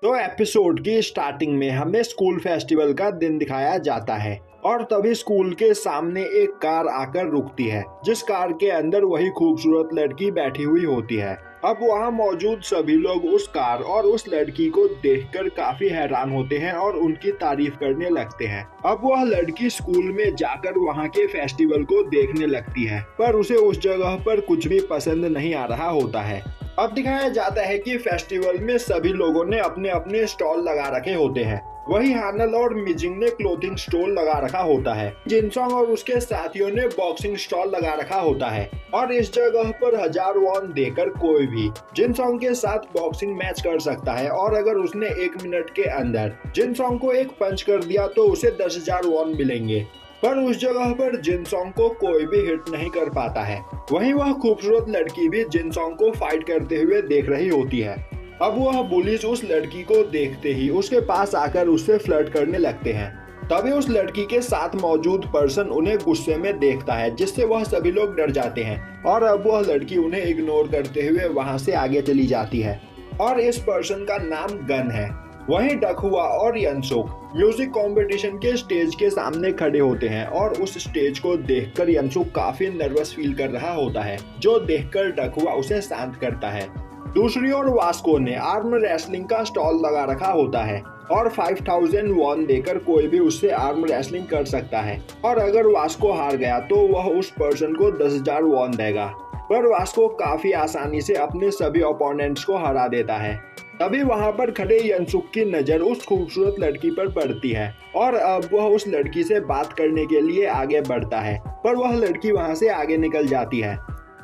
तो एपिसोड की स्टार्टिंग में हमें स्कूल फेस्टिवल का दिन दिखाया जाता है और तभी स्कूल के सामने एक कार आकर रुकती है, जिस कार के अंदर वही खूबसूरत लड़की बैठी हुई होती है। अब वहाँ मौजूद सभी लोग उस कार और उस लड़की को देखकर काफी हैरान होते हैं और उनकी तारीफ करने लगते हैं। अब वह लड़की स्कूल में जाकर वहाँ के फेस्टिवल को देखने लगती है, पर उसे उस जगह पर कुछ भी पसंद नहीं आ रहा होता है। अब दिखाया जाता है कि फेस्टिवल में सभी लोगों ने अपने अपने स्टॉल लगा रखे होते हैं। वही हानल और मिजिंग ने क्लोथिंग स्टॉल लगा रखा होता है। जिनसोंग और उसके साथियों ने बॉक्सिंग स्टॉल लगा रखा होता है और इस जगह पर 1000 वॉन देकर कोई भी जिनसोंग के साथ बॉक्सिंग मैच कर सकता है और अगर उसने 1 मिनट के अंदर जिनसोंग को एक पंच कर दिया तो उसे 10,000 वॉन मिलेंगे। पर उस जगह पर जिनसोंग को कोई भी हिट नहीं कर पाता है। वहीं वह खूबसूरत लड़की भी जिनसोंग को फाइट करते हुए देख रही होती है। अब वह बुलीज उस लड़की को देखते ही उसके पास आकर उससे फ्लर्ट करने लगते हैं। तभी उस लड़की के साथ मौजूद पर्सन उन्हें गुस्से में देखता है, जिससे वह सभी लोग डर जाते हैं और अब वह लड़की उन्हें इग्नोर करते हुए वहां से आगे चली जाती है और इस पर्सन का नाम गन है। वहीं डकहुआ और यनसुक म्यूजिक कंपटीशन के स्टेज के सामने खड़े होते हैं और उस स्टेज को देखकर यनसुक काफी नर्वस फील कर रहा होता है, जो देखकर डकहुआ उसे शांत करता है। दूसरी ओर वास्को ने आर्म रेसलिंग का स्टॉल लगा रखा होता है और 5000 वॉन देकर कोई भी उससे आर्म रेसलिंग कर सकता है और अगर वास्को हार गया तो वह उस पर्सन को 10,000 वॉन देगा। पर वास्को काफी आसानी से अपने सभी ओपोनेंट्स को हरा देता है। तभी वहां पर खड़े यनसुक की नजर उस खूबसूरत लड़की पर पड़ती है और अब वह उस लड़की से बात करने के लिए आगे बढ़ता है, पर वह लड़की वहां से आगे निकल जाती है।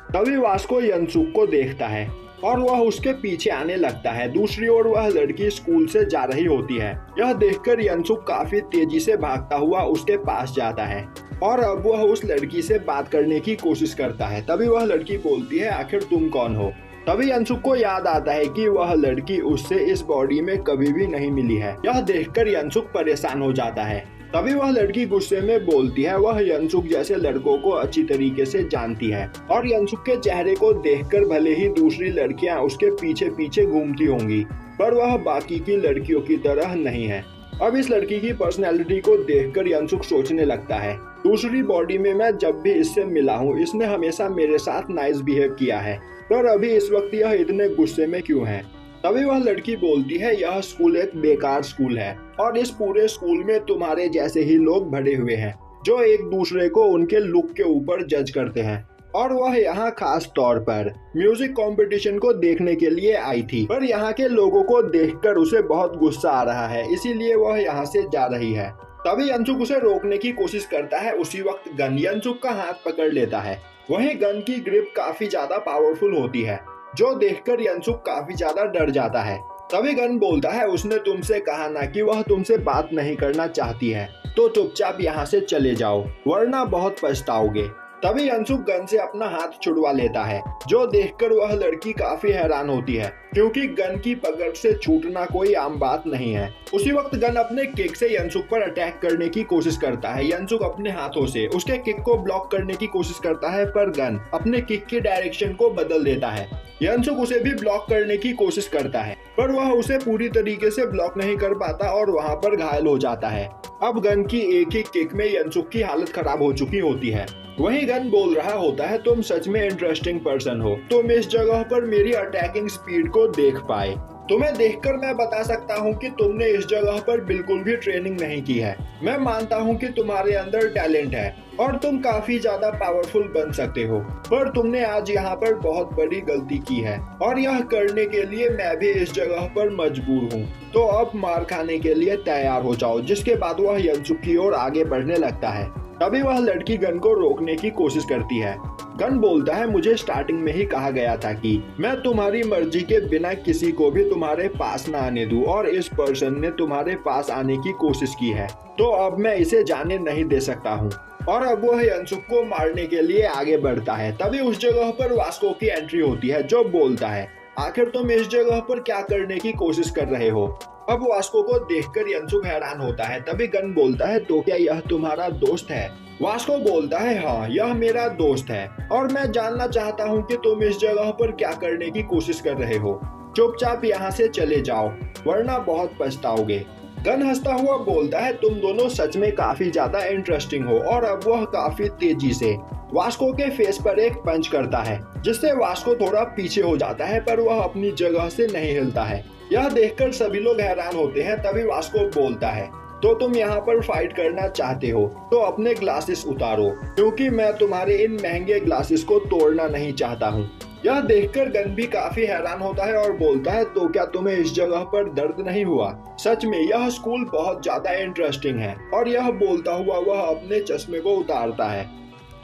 तभी वास्को यनसुक को देखता है और वह उसके पीछे आने लगता है। दूसरी ओर वह लड़की स्कूल से जा रही होती है। यह देखकर यनसुक काफी तेजी से भागता हुआ उसके पास जाता है और अब वह उस लड़की से बात करने की कोशिश करता है। तभी वह लड़की बोलती है, आखिर तुम कौन हो? तभी यनसुक को याद आता है कि वह लड़की उससे इस बॉडी में कभी भी नहीं मिली है। यह देखकर यनसुक परेशान हो जाता है। तभी वह लड़की गुस्से में बोलती है, वह यनसुक जैसे लड़कों को अच्छी तरीके से जानती है और यनसुक के चेहरे को देखकर भले ही दूसरी लड़कियां उसके पीछे पीछे घूमती होंगी, पर वह बाकी की लड़कियों की तरह नहीं है। अब इस लड़की की पर्सनैलिटी को देखकर यनसुक सोचने लगता है, दूसरी बॉडी में मैं जब भी इससे मिला हूँ इसने हमेशा मेरे साथ नाइस बिहेव किया है, पर अभी इस वक्त यह इतने गुस्से में क्यों है? तभी वह लड़की बोलती है, यह स्कूल एक बेकार स्कूल है और इस पूरे स्कूल में तुम्हारे जैसे ही लोग भरे हुए हैं जो एक दूसरे को उनके लुक के ऊपर जज करते हैं और वह यहाँ खास तौर पर म्यूजिक कंपटीशन को देखने के लिए आई थी, पर यहाँ के लोगों को देखकर उसे बहुत गुस्सा आ रहा है, इसीलिए वह यहाँ से जा रही है। तभी यनसुक उसे रोकने की कोशिश करता है। उसी वक्त गन यनसुक का हाथ पकड़ लेता है। वहीं गन की ग्रिप काफी ज्यादा पावरफुल होती है, जो देखकर यनसुक काफी ज्यादा डर जाता है। तभी गन बोलता है, उसने तुमसे कहा ना कि वह तुमसे बात नहीं करना चाहती है, तो चुपचाप यहाँ से चले जाओ वरना बहुत पछताओगे। तभी यनसुक गन से अपना हाथ छुड़वा लेता है, जो देखकर वह लड़की काफी हैरान होती है, क्योंकि गन की पकड़ से छूटना कोई आम बात नहीं है। उसी वक्त गन अपने किक से यनसुक पर अटैक करने की कोशिश करता है। यनसुक अपने हाथों से उसके किक को ब्लॉक करने की कोशिश करता है, पर गन अपने किक की डायरेक्शन को बदल देता है। यनसुक उसे भी ब्लॉक करने की कोशिश करता है, पर वह उसे पूरी तरीके से ब्लॉक नहीं कर पाता और वहां पर घायल हो जाता है। अब गन की एक ही किक में यनसुक की हालत खराब हो चुकी होती है। वहीं गन बोल रहा होता है, तुम सच में इंटरेस्टिंग पर्सन हो, तुम इस जगह पर मेरी अटैकिंग स्पीड को देख पाए। तुम्हें देखकर मैं बता सकता हूँ कि तुमने इस जगह पर बिल्कुल भी ट्रेनिंग नहीं की है। मैं मानता हूँ कि तुम्हारे अंदर टैलेंट है और तुम काफी ज्यादा पावरफुल बन सकते हो, पर तुमने आज यहाँ पर बहुत बड़ी गलती की है और यह करने के लिए मैं भी इस जगह पर मजबूर हूँ। तो अब मार खाने के लिए तैयार हो जाओ। जिसके बाद वह यनसुक की ओर आगे बढ़ने लगता है। तभी वह लड़की गन को रोकने की कोशिश करती है। गन बोलता है, मुझे स्टार्टिंग में ही कहा गया था कि मैं तुम्हारी मर्जी के बिना किसी को भी तुम्हारे पास न आने दूं और इस पर्सन ने तुम्हारे पास आने की कोशिश की है, तो अब मैं इसे जाने नहीं दे सकता हूँ। और अब वह यनसुक को मारने के लिए आगे बढ़ता है। तभी उस जगह पर वास्को की एंट्री होती है, जो बोलता है, आखिर तुम इस जगह पर क्या करने की कोशिश कर रहे हो? अब वास्को को देखकर यनसुक हैरान होता है। तभी गन बोलता है, तो क्या यह तुम्हारा दोस्त है? वास्को बोलता है, हाँ यह मेरा दोस्त है और मैं जानना चाहता हूँ कि तुम इस जगह पर क्या करने की कोशिश कर रहे हो। चुपचाप यहाँ से चले जाओ वरना बहुत पछताओगे। गन हंसता हुआ बोलता है, तुम दोनों सच में काफी ज्यादा इंटरेस्टिंग हो। और अब वह काफी तेजी से वास्को के फेस पर एक पंच करता है जिससे वास्को थोड़ा पीछे हो जाता है, पर वह अपनी जगह से नहीं हिलता है। यह देखकर सभी लोग हैरान होते हैं। तभी वास्को बोलता है, तो तुम यहाँ पर फाइट करना चाहते हो तो अपने ग्लासेस उतारो, क्योंकि मैं तुम्हारे इन महंगे ग्लासेस को तोड़ना नहीं चाहता हूँ। यह देखकर गन भी काफी हैरान होता है और बोलता है, तो क्या तुम्हें इस जगह पर दर्द नहीं हुआ? सच में यह स्कूल बहुत ज्यादा इंटरेस्टिंग है। और यह बोलता हुआ वह अपने चश्मे को उतारता है।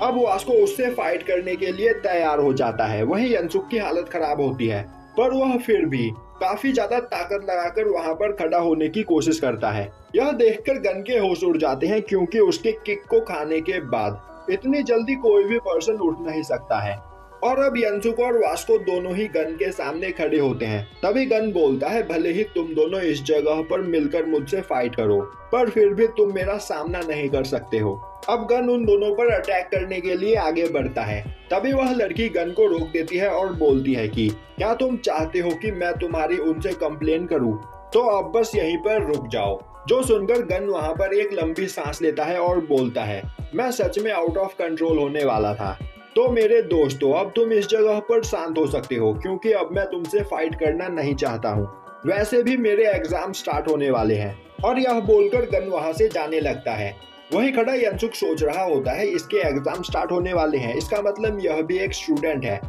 अब वास्को उससे फाइट करने के लिए तैयार हो जाता है। वहीं यनसुक की हालत खराब होती है, पर वह फिर भी काफी ज्यादा ताकत लगाकर वहां पर खड़ा होने की कोशिश करता है। यह देखकर गन के होश उड़ जाते हैं, क्योंकि उसके किक को खाने के बाद इतनी जल्दी कोई भी पर्सन उठ नहीं सकता है। और अब यनसुक और वास्को दोनों ही गन के सामने खड़े होते हैं। तभी गन बोलता है, भले ही तुम दोनों इस जगह पर मिलकर मुझसे फाइट करो, पर फिर भी तुम मेरा सामना नहीं कर सकते हो। अब गन उन दोनों पर अटैक करने के लिए आगे बढ़ता है। तभी वह लड़की गन को रोक देती है और बोलती है कि क्या तुम चाहते हो कि मैं तुम्हारी उनसे कंप्लेन करूं? तो अब बस यहीं पर रुक जाओ। जो सुनकर गन वहां पर एक लंबी सांस लेता है और बोलता है, मैं सच में आउट ऑफ कंट्रोल होने वाला था। तो मेरे दोस्तों, अब तुम इस जगह पर शांत हो सकते हो, क्योंकि अब मैं तुमसे फाइट करना नहीं चाहता हूँ। वैसे भी मेरे एग्जाम स्टार्ट होने वाले हैं। और यह बोलकर गन वहां से जाने लगता है। वहीं खड़ा यनसुक सोच रहा होता है, इसके एग्जाम स्टार्ट होने वाले हैं, इसका मतलब यह भी एक स्टूडेंट है।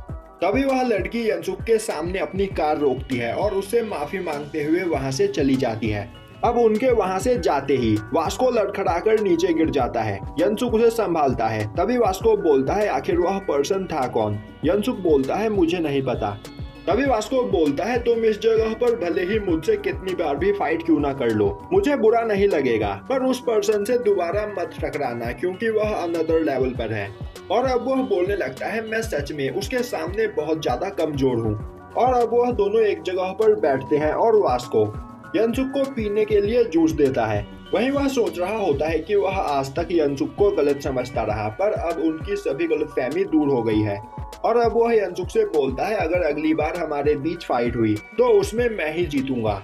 तभी वह लड़की यनसुक के सामने अपनी कार रोकती है और उससे माफी मांगते हुए वहां से चली जाती है। अब उनके वहां से जाते ही वास्को लड़खड़ाकर नीचे गिर जाता है। यनसुक उसे संभालता है। तभी वास्को बोलता है, आखिर वह पर्सन था कौन? यनसुक बोलता है, मुझे नहीं पता। तभी वास्को बोलता है, तुम इस जगह पर भले ही मुझसे कितनी बार भी फाइट क्यों ना कर लो, मुझे बुरा नहीं लगेगा, पर उस पर्सन से दोबारा मत टकराना, क्योंकि वह अनदर लेवल पर है। और अब वह बोलने लगता है, मैं सच में उसके सामने बहुत ज्यादा कमजोर हूँ। और अब वह दोनों एक जगह पर बैठते हैं और वास्को यनसुक को पीने के लिए जूस देता है। वहीं वह सोच रहा होता है कि वह आज तक यनसुक को गलत समझता रहा, पर अब उनकी सभी गलतफहमी दूर हो गई है। और अब वह यनसुक से बोलता है, अगर अगली बार हमारे बीच फाइट हुई तो उसमें मैं ही जीतूंगा।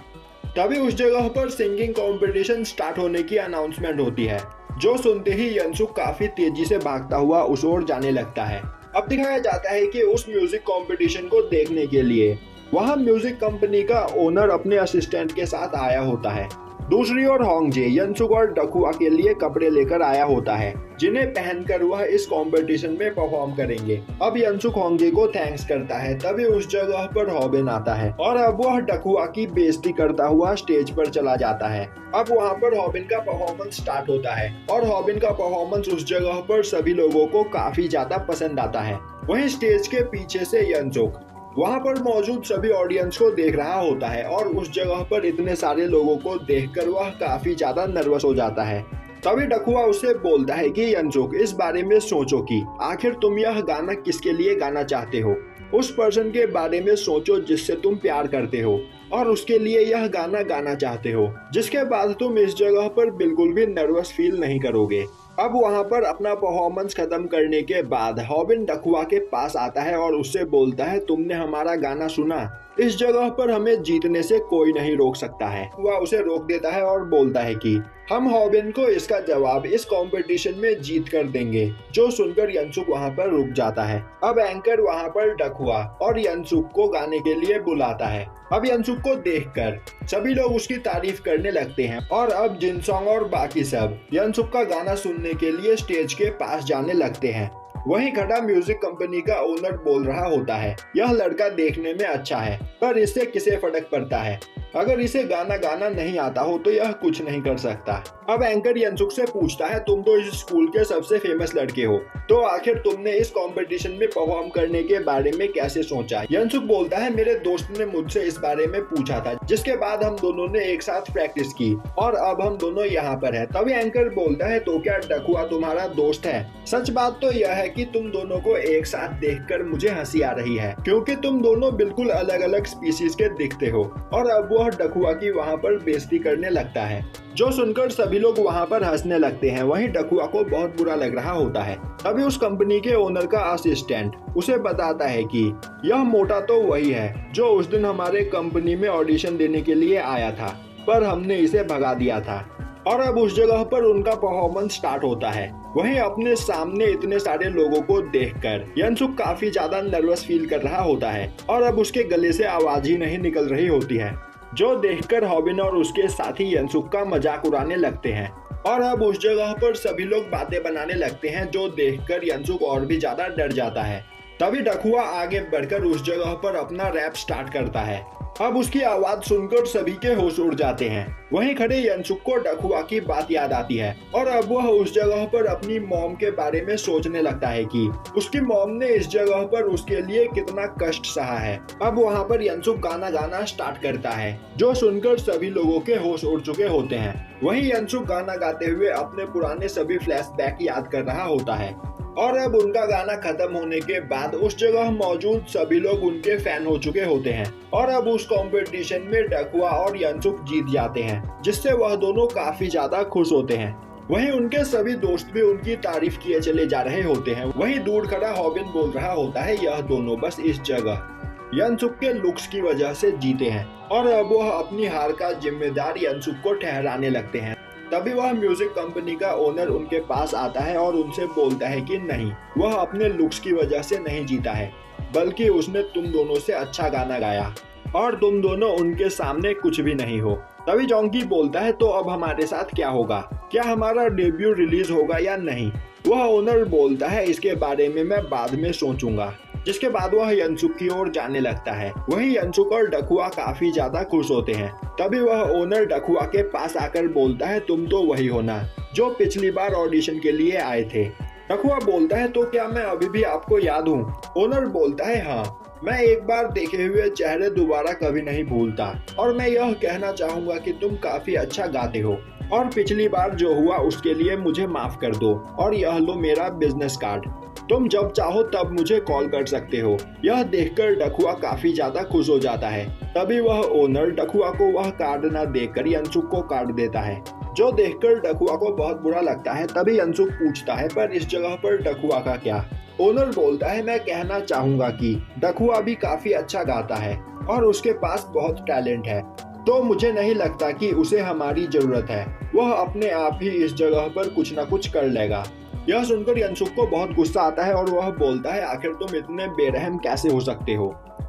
तभी उस जगह पर सिंगिंग कंपटीशन स्टार्ट होने की अनाउंसमेंट होती है। जो सुनते ही यनसुक काफी तेजी से भागता हुआ उस ओर जाने लगता है। अब दिखाया जाता है कि उस म्यूजिक कंपटीशन को देखने के लिए वहां म्यूजिक कंपनी का ओनर अपने असिस्टेंट के साथ आया होता है। दूसरी ओर होंगजे यनसुक और डकुआ के लिए कपड़े लेकर आया होता है, जिन्हें पहनकर वह इस कंपटीशन में परफॉर्म करेंगे। अब यनसुक होंगजे को थैंक्स करता है। तभी उस जगह पर हॉबिन आता है और अब वह डकुआ की बेइज्जती करता हुआ स्टेज पर चला जाता है। अब वहाँ पर हॉबिन का परफॉर्मेंस स्टार्ट होता है और हॉबिन का परफॉर्मेंस उस जगह पर सभी लोगों को काफी ज्यादा पसंद आता है। वहीं स्टेज के पीछे से यनसुक वहां पर मौजूद सभी ऑडियंस को देख रहा होता है और उस जगह पर इतने सारे लोगों को देखकर वह काफी ज्यादा नर्वस हो जाता है। तभी डकुआ उससे बोलता है कि यनसुक, इस बारे में सोचो कि आखिर तुम यह गाना किसके लिए गाना चाहते हो। उस पर्सन के बारे में सोचो जिससे तुम प्यार करते हो और उसके लिए यह गाना गाना चाहते हो, जिसके बाद तुम इस जगह पर बिल्कुल भी नर्वस फील नहीं करोगे। अब वहां पर अपना परफॉर्मेंस खत्म करने के बाद हॉबिन डकुआ के पास आता है और उससे बोलता है, तुमने हमारा गाना सुना, इस जगह पर हमें जीतने से कोई नहीं रोक सकता है। वह उसे रोक देता है और बोलता है कि हम हॉबिन को इसका जवाब इस कंपटीशन में जीत कर देंगे। जो सुनकर यनसुक वहां पर रुक जाता है। अब एंकर वहां पर डकुआ और यनसुक को गाने के लिए बुलाता है। अब यनसुक को देखकर सभी लोग उसकी तारीफ करने लगते हैं और अब जिनसोंग और बाकी सब यनसुक का गाना सुनने के लिए स्टेज के पास जाने लगते हैं। वहीं खड़ा म्यूजिक कंपनी का ओनर बोल रहा होता है, यह लड़का देखने में अच्छा है, पर इससे किसे फर्क पड़ता है। अगर इसे गाना गाना नहीं आता हो तो यह कुछ नहीं कर सकता। अब एंकर यनसुक से पूछता है, तुम तो इस स्कूल के सबसे फेमस लड़के हो, तो आखिर तुमने इस कंपटीशन में परफॉर्म करने के बारे में कैसे सोचा? यनसुक बोलता है, मेरे दोस्त ने मुझसे इस बारे में पूछा था, जिसके बाद हम दोनों ने एक साथ प्रैक्टिस की और अब हम दोनों यहाँ पर है। तभी एंकर बोलता है, तो क्या डकुआ तुम्हारा दोस्त है? सच बात तो यह है कि तुम दोनों को एक साथ देखकर मुझे हंसी आ रही है, क्योंकि तुम दोनों बिल्कुल अलग अलग स्पीसीज के दिखते हो। और अब वह वह डकुआ की वहाँ पर बेइज्जती करने लगता है, जो सुनकर सभी लोग वहाँ पर हंसने लगते हैं। वहीं डकुआ को बहुत बुरा लग रहा होता है। तभी उस कंपनी के ओनर का असिस्टेंट उसे बताता है कि यह मोटा तो वही है जो उस दिन हमारे कंपनी में ऑडिशन देने के लिए आया था, पर हमने इसे भगा दिया था। और अब उस जगह पर उनका परफॉर्मेंस स्टार्ट होता है। वहीं अपने सामने इतने सारे लोगों को देखकर यनसुक काफी ज्यादा नर्वस फील कर रहा होता है और अब उसके गले से आवाज ही नहीं निकल रही होती है, जो देखकर हॉबिन और उसके साथी यनसुक का मजाक उड़ाने लगते हैं। और अब उस जगह पर सभी लोग बातें बनाने लगते हैं, जो देखकर यनसुक और भी ज्यादा डर जाता है। तभी डकुआ आगे बढ़कर उस जगह पर अपना रैप स्टार्ट करता है। अब उसकी आवाज सुनकर सभी के होश उड़ जाते हैं। वहीं खड़े यनसुक को डकुआ की बात याद आती है और अब वह उस जगह पर अपनी मॉम के बारे में सोचने लगता है कि उसकी मॉम ने इस जगह पर उसके लिए कितना कष्ट सहा है। अब वहाँ पर यनसुक गाना गाना स्टार्ट करता है, जो सुनकर सभी लोगों के होश उड़ चुके होते हैं। वहीं यनसुक गाना गाते हुए अपने पुराने सभी फ्लैशबैक याद कर रहा होता है और अब उनका गाना खत्म होने के बाद उस जगह मौजूद सभी लोग उनके फैन हो चुके होते हैं और अब उस कंपटीशन में डकुआ और यनसुक जीत जाते हैं, जिससे वह दोनों काफी ज्यादा खुश होते हैं। वहीं उनके सभी दोस्त भी उनकी तारीफ किए चले जा रहे होते हैं। वहीं दूर खड़ा हॉबिन बोल रहा होता है, यह दोनों बस इस जगह यनसुक के लुक्स की वजह से जीते हैं और अब वह अपनी हार का जिम्मेदार यनसुक को ठहराने लगते हैं। तभी वह म्यूजिक कंपनी का ओनर उनके पास आता है और उनसे बोलता है कि नहीं, वह अपने लुक्स की वजह से नहीं जीता है, बल्कि उसने तुम दोनों से अच्छा गाना गाया और तुम दोनों उनके सामने कुछ भी नहीं हो। तभी जोंगी बोलता है, तो अब हमारे साथ क्या होगा? क्या हमारा डेब्यू रिलीज होगा या नहीं? वह ओनर बोलता है, इसके बारे में मैं बाद में सोचूंगा। जिसके बाद वह यनसुक की ओर जाने लगता है। वहीं यनसुक और डकुआ काफी ज्यादा खुश होते हैं। तभी वह ओनर डकुआ के पास आकर बोलता है, तुम तो वही हो ना जो पिछली बार ऑडिशन के लिए आए थे। डकुआ बोलता है, तो क्या मैं अभी भी आपको याद हूँ? ओनर बोलता है, हाँ, मैं एक बार देखे हुए चेहरे दोबारा कभी नहीं भूलता और मैं यह कहना चाहूंगा कि तुम काफी अच्छा गाते हो और पिछली बार जो हुआ उसके लिए मुझे माफ कर दो और यह लो मेरा बिजनेस कार्ड, तुम जब चाहो तब मुझे कॉल कर सकते हो। यह देखकर डकुआ काफी ज्यादा खुश हो जाता है। तभी वह ओनर डकुआ को वह कार्ड न देकर यनसुक को कार्ड देता है, जो देखकर डकुआ को बहुत बुरा लगता है। तभी यनसुक पूछता है, पर इस जगह पर डकुआ का क्या? ओनर बोलता है, मैं कहना चाहूंगा कि डकुआ भी काफी अच्छा गाता है और उसके पास बहुत टैलेंट है, तो मुझे नहीं लगता कि उसे हमारी जरूरत है। वह अपने आप ही इस जगह पर कुछ न कुछ कर लेगा। यह सुनकर यनसुक को बहुत गुस्सा आता है और वह बोलता है, आखिर तुम इतने बेरहम कैसे हो सकते हो?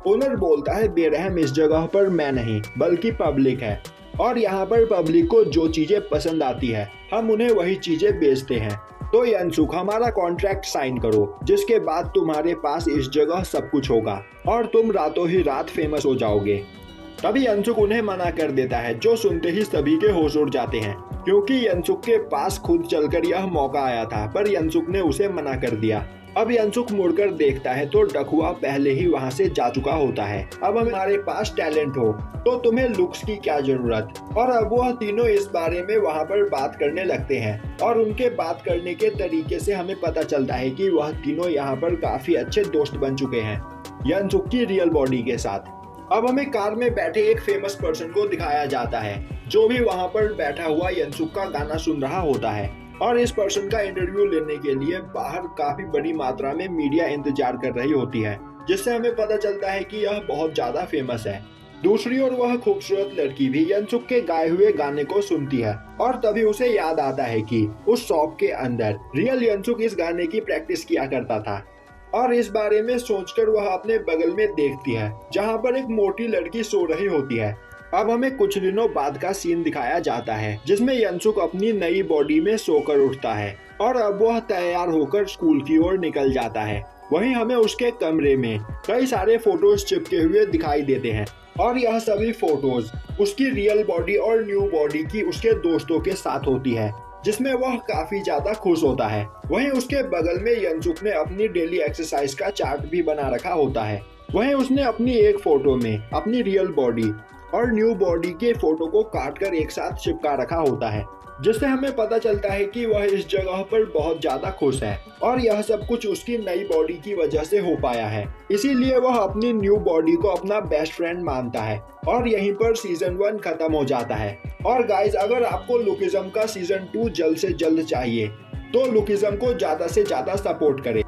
ओनर बोलता है, बेरहम इस जगह पर मैं नहीं बल्कि पब्लिक है और यहाँ पर पब्लिक को जो चीजें पसंद आती है हम उन्हें वही चीजें बेचते हैं। तो यनसुक, हमारा कॉन्ट्रैक्ट साइन करो, जिसके बाद तुम्हारे पास इस जगह सब कुछ होगा और तुम रातों ही रात फेमस हो जाओगे। तभी यनसुक उन्हें मना कर देता है, जो सुनते ही सभी के होश उड़ जाते हैं, क्योंकि यनसुक के पास खुद चलकर यह मौका आया था, पर यनसुक ने उसे मना कर दिया। अब यनसुक मुड़कर देखता है तो डकुआ पहले ही वहां से जा चुका होता है। अब हमारे पास टैलेंट हो तो तुम्हें लुक्स की क्या जरूरत? और अब वह तीनों इस बारे में वहां पर बात करने लगते हैं और उनके बात करने के तरीके से हमें पता चलता है कि वह तीनों यहाँ पर काफी अच्छे दोस्त बन चुके हैं यनसुक की रियल बॉडी के साथ। अब हमें कार में बैठे एक फेमस पर्सन को दिखाया जाता है, जो भी वहाँ पर बैठा हुआ यनसुक का गाना सुन रहा होता है और इस पर्सन का इंटरव्यू लेने के लिए बाहर काफी बड़ी मात्रा में मीडिया इंतजार कर रही होती है, जिससे हमें पता चलता है कि यह बहुत ज्यादा फेमस है। दूसरी ओर वह खूबसूरत लड़की भी यनसुक के गाए हुए गाने को सुनती है और तभी उसे याद आता है कि उस शॉप के अंदर रियल यनसुक इस गाने की प्रैक्टिस किया करता था और इस बारे में सोचकर वह अपने बगल में देखती है, जहाँ पर एक मोटी लड़की सो रही होती है। अब हमें कुछ दिनों बाद का सीन दिखाया जाता है, जिसमें यनसुक अपनी नई बॉडी में सोकर उठता है और अब वह तैयार होकर स्कूल की ओर निकल जाता है। वहीं हमें उसके कमरे में कई सारे फोटोज चिपके हुए दिखाई देते हैं और यह सभी फोटोज उसकी रियल बॉडी और न्यू बॉडी की उसके दोस्तों के साथ होती है, जिसमें वह काफी ज्यादा खुश होता है। वहीं उसके बगल में यनसुक ने अपनी डेली एक्सरसाइज का चार्ट भी बना रखा होता है। वहीं उसने अपनी एक फोटो में अपनी रियल बॉडी और न्यू बॉडी के फोटो को काटकर एक साथ चिपका रखा होता है। जिससे हमें पता चलता है कि वह इस जगह पर बहुत ज्यादा खुश है और यह सब कुछ उसकी नई बॉडी की वजह से हो पाया है। इसीलिए वह अपनी न्यू बॉडी को अपना बेस्ट फ्रेंड मानता है और यहीं पर सीजन 1 खत्म हो जाता है। और गाइज, अगर आपको लुकिज्म का सीजन 2 जल्द से जल्द चाहिए तो लुकिज्म को ज्यादा से ज्यादा सपोर्ट करें।